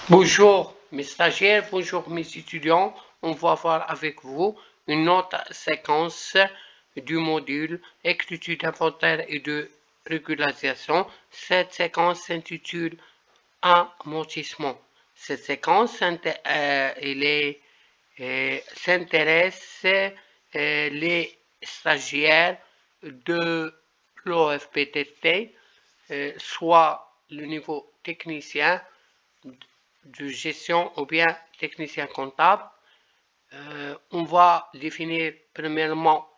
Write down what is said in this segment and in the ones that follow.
Bonjour mes stagiaires, bonjour mes étudiants. On va voir avec vous une autre séquence du module écriture d'inventaire et de régularisation. Cette séquence s'intitule amortissement. Cette séquence s'intéresse les stagiaires de l'OFPTT, soit le niveau technicien de gestion ou bien technicien comptable. On va définir premièrement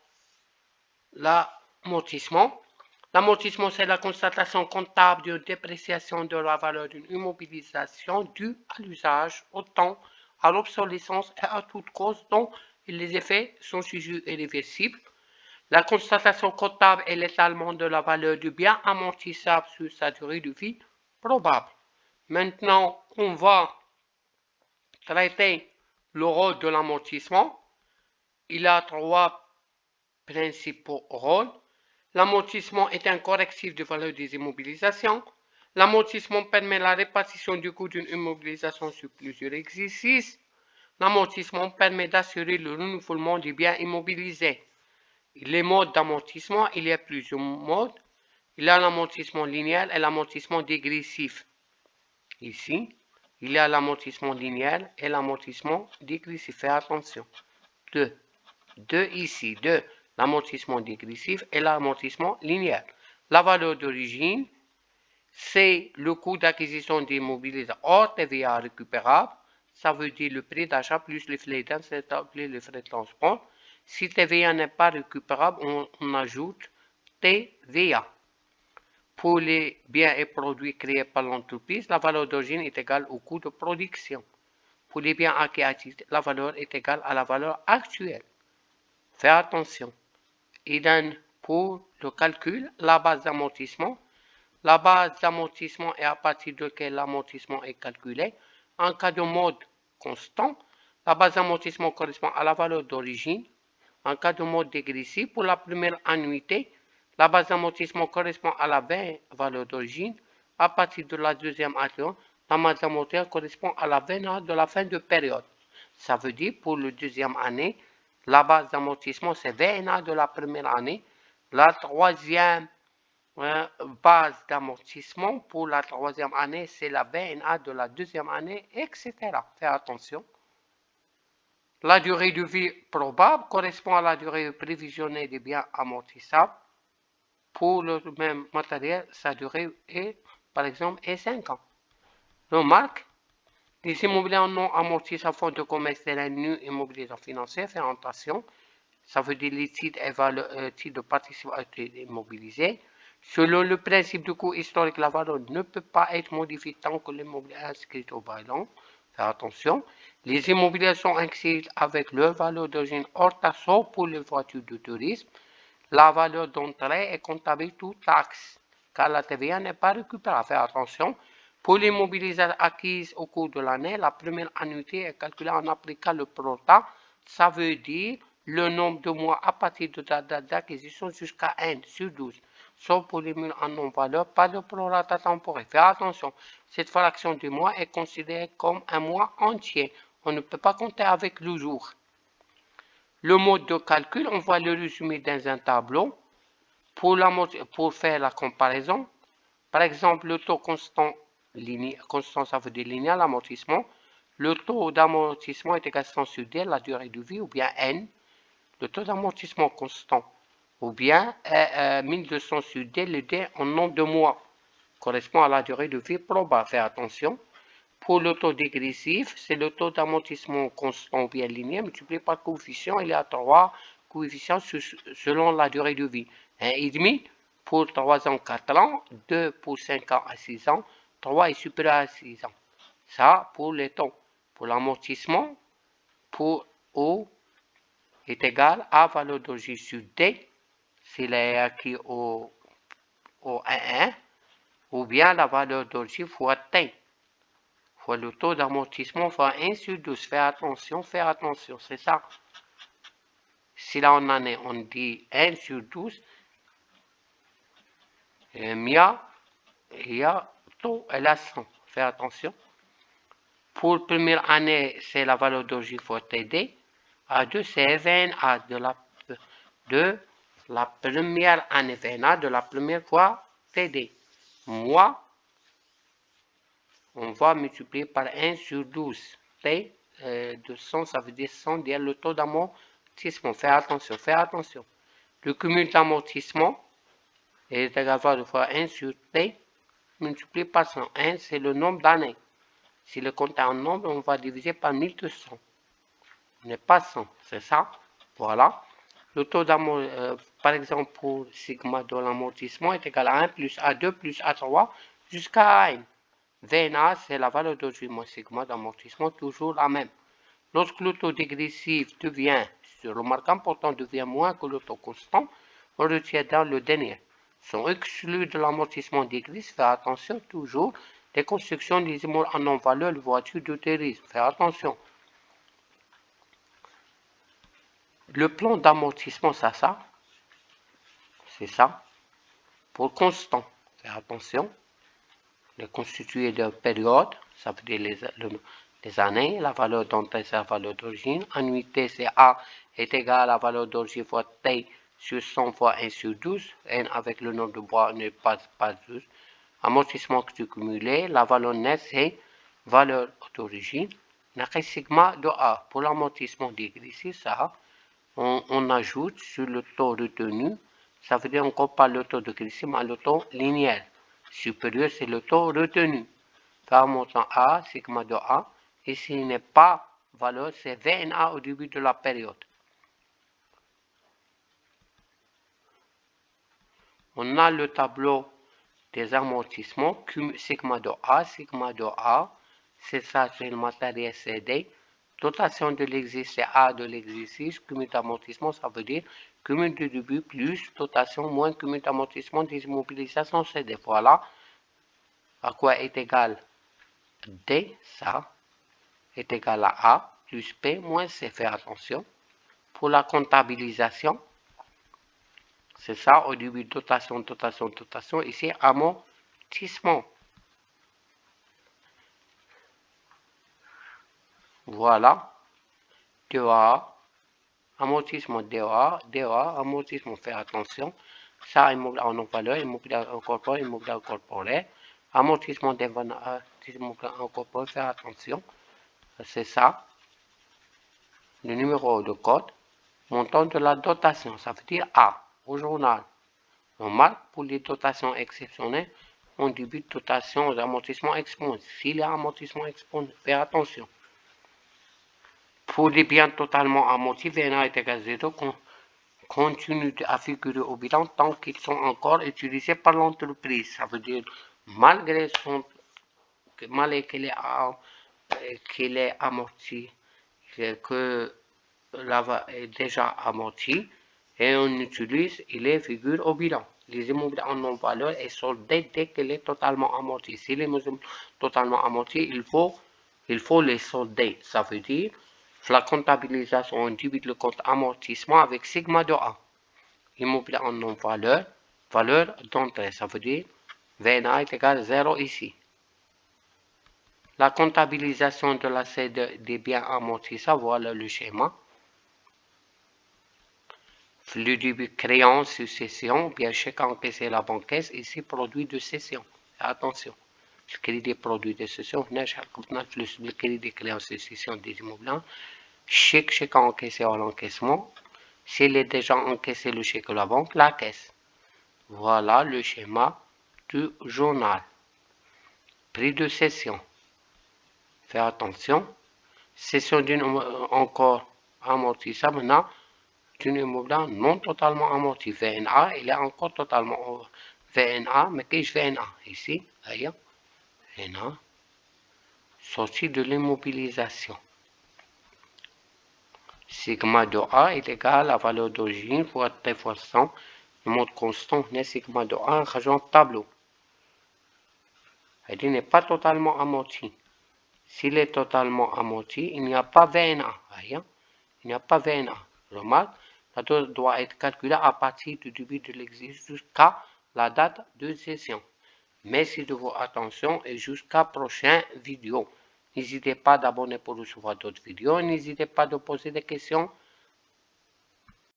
l'amortissement. L'amortissement, c'est la constatation comptable d'une dépréciation de la valeur d'une immobilisation due à l'usage, au temps, à l'obsolescence et à toute cause dont les effets sont jugés irréversibles. La constatation comptable est l'étalement de la valeur du bien amortissable sur sa durée de vie probable. Maintenant, on va traiter le rôle de l'amortissement. Il a trois principaux rôles. L'amortissement est un correctif de valeur des immobilisations. L'amortissement permet la répartition du coût d'une immobilisation sur plusieurs exercices. L'amortissement permet d'assurer le renouvellement des biens immobilisés. Les modes d'amortissement, il y a plusieurs modes. Il y a l'amortissement linéaire et l'amortissement dégressif. Ici, il y a l'amortissement linéaire et l'amortissement dégressif. Faites attention. Deux ici. L'amortissement dégressif et l'amortissement linéaire. La valeur d'origine, c'est le coût d'acquisition d'immobilier hors TVA récupérable. Ça veut dire le prix d'achat plus les frais d'installation, les frais de transport. Si TVA n'est pas récupérable, on ajoute TVA. Pour les biens et produits créés par l'entreprise, la valeur d'origine est égale au coût de production. Pour les biens acquis à titre, la valeur est égale à la valeur actuelle. Faites attention. Il donne pour le calcul la base d'amortissement. La base d'amortissement est à partir de laquelle l'amortissement est calculé. En cas de mode constant, la base d'amortissement correspond à la valeur d'origine. En cas de mode dégressif, pour la première annuité, la base d'amortissement correspond à la valeur d'origine. À partir de la deuxième année, la base d'amortissement correspond à la valeur de la fin de période. Ça veut dire pour la deuxième année, la base d'amortissement c'est VNA de la première année. La troisième base d'amortissement pour la troisième année, c'est la VNA de la deuxième année, etc. Faites attention. La durée de vie probable correspond à la durée prévisionnée des biens amortissables. Pour le même matériel, sa durée est, par exemple, 5 ans. Remarque, les immobiliers non amortis à fonds de commerce de la nue immobilier financière, faites attention. Ça veut dire les titres de participation immobilisés. Selon le principe du coût historique, la valeur ne peut pas être modifiée tant que l'immobilier est inscrit au baillon. Faites attention. Les immobiliers sont inscrits avec leur valeur d'origine hors taxe pour les voitures de tourisme. La valeur d'entrée est comptable toute taxe, car la TVA n'est pas récupérable. Faites attention. Pour l'immobilier acquise au cours de l'année, la première annuité est calculée en appliquant le prorata. Ça veut dire le nombre de mois à partir de la date d'acquisition jusqu'à 1 sur 12. Sauf pour les murs en non-valeur, pas de prorata temporaire. Faites attention, cette fraction de mois est considérée comme un mois entier. On ne peut pas compter avec le jour. Le mode de calcul, on va le résumer dans un tableau pour faire la comparaison. Par exemple, le taux constant, constant ça veut dire linéaire, l'amortissement. Le taux d'amortissement est égal à 100 sur D, la durée de vie, ou bien N. Le taux d'amortissement constant, ou bien 1200 sur D, le D en nombre de mois, correspond à la durée de vie probable. Faites attention. Pour le taux dégressif, c'est le taux d'amortissement constant ou bien linéaire multiplié par le coefficient. Il y a 3 coefficients selon la durée de vie. 1,5 pour 3 ans, 4 ans, 2 pour 5 ans à 6 ans, 3 est supérieur à 6 ans. Ça pour les taux. Pour l'amortissement, pour O est égal à valeur d'origine sur D, s'il est acquis au 1, ou bien la valeur d'origine fois T. Fois le taux d'amortissement fois 1 sur 12. Faites attention, c'est ça. Si là en année, on dit 1 sur 12, il y a taux, elle a 100. Faites attention. Pour la première année, c'est la valeur d'origine fois TD. A2, c'est VNA de la première année, VNA de la première fois TD. Moi, on va multiplier par 1 sur 12. T de 100, ça veut dire 100 dire le taux d'amortissement. Fais attention, fais attention. Le cumul d'amortissement est égal à 2 fois 1 sur T multiplié par 100. 1, c'est le nombre d'années. Si le compte est en nombre, on va diviser par 1200. On n'est pas 100, c'est ça. Voilà. Le taux d'amortissement, par exemple, pour sigma de l'amortissement est égal à 1 plus A2 plus A3 jusqu'à A1. VNA, c'est la valeur d'origine moins sigma d'amortissement, toujours la même. Lorsque le taux dégressif devient, le marque important devient moins que le taux constant, on retient dans le dernier. Sont exclus de l'amortissement dégressif, fais attention toujours, les constructions des immeubles en non-valeur, les voitures de terrorisme, fais attention. Le plan d'amortissement, c'est ça, pour constant, fais attention. Il est constitué de périodes, ça veut dire les années, la valeur d'entrée c'est la valeur d'origine, annuité c'est A est égal à la valeur d'origine fois T sur 100 fois 1 sur 12, N avec le nombre de bois n'est pas 12, amortissement cumulé, la valeur nette c'est valeur d'origine, la sigma de A, pour l'amortissement dégressif, ça, on ajoute sur le taux retenu, ça veut dire on compare le taux de dégressif à le taux linéaire. Supérieur, c'est le taux retenu. Par montant A, sigma de A. Et s'il n'est pas valeur, c'est VNA au début de la période. On a le tableau des amortissements, sigma de A, c'est ça, c'est le matériel CD. Dotation de l'exercice, c'est A de l'exercice. Cumul d'amortissement, ça veut dire cumul de début plus dotation moins cumul d'amortissement des immobilisations CD. Voilà à quoi est égal D, ça, est égal à A plus P moins C. Fais attention. Pour la comptabilisation, c'est ça, au début dotation, dotation, dotation. Ici, amortissement. Voilà. DA, amortissement DA, amortissement, fais attention. Ça, immobilier en non-valeur, immobilier incorporé, immobilier incorporé. Amortissement immobilier incorporé, fais attention. C'est ça. Le numéro de code. Montant de la dotation, ça veut dire A. Au journal, on marque pour les dotations exceptionnelles, on débute dotation aux amortissements exposés. S'il y a amortissement exposé, fais attention. Pour les biens totalement amortis, VNA est égal à 0, continue à figurer au bilan tant qu'ils sont encore utilisés par l'entreprise. Ça veut dire, malgré qu'il est amorti, que là est déjà amorti, et on utilise, il est figure au bilan. Les immobiliers en non-valeur est soldé dès qu'il est totalement amorti. Si les immobiliers sont totalement amortis, il faut les solder. Ça veut dire, la comptabilisation, on divise le compte amortissement avec sigma de A. Immobilier en non-valeur, valeur d'entrée, ça veut dire, VNA est égal à 0 ici. La comptabilisation de la cède des biens amortis, ça voilà le schéma. Le début créance sur cession, bien chèque encaissé la bancaise, ici produit de cession. Attention, le crédit produit de cession, plus le crédit créance sur cession des immobiliers, chèque encaissé à l'encaissement. S'il est déjà encaissé le chèque à la banque, la caisse. Voilà le schéma du journal. Prix de cession. Fais attention. Cession d'une encore amortissable, maintenant. D'une immobilier non totalement amorti. VNA, il est encore totalement VNA, mais qu'est-ce que VNA ici? Voyez, VNA, sortie de l'immobilisation. Sigma de A est égal à la valeur d'origine fois T fois 100. Le mode constant n'est sigma de A en rajon tableau. Il n'est pas totalement amorti. S'il est totalement amorti, il n'y a pas VNA. Voyez, il n'y a pas VNA. Remarque, la dose doit être calculée à partir du début de l'exercice jusqu'à la date de session. Merci de votre attention et jusqu'à prochaine vidéo. N'hésitez pas d'abonner pour recevoir d'autres vidéos. N'hésitez pas de poser des questions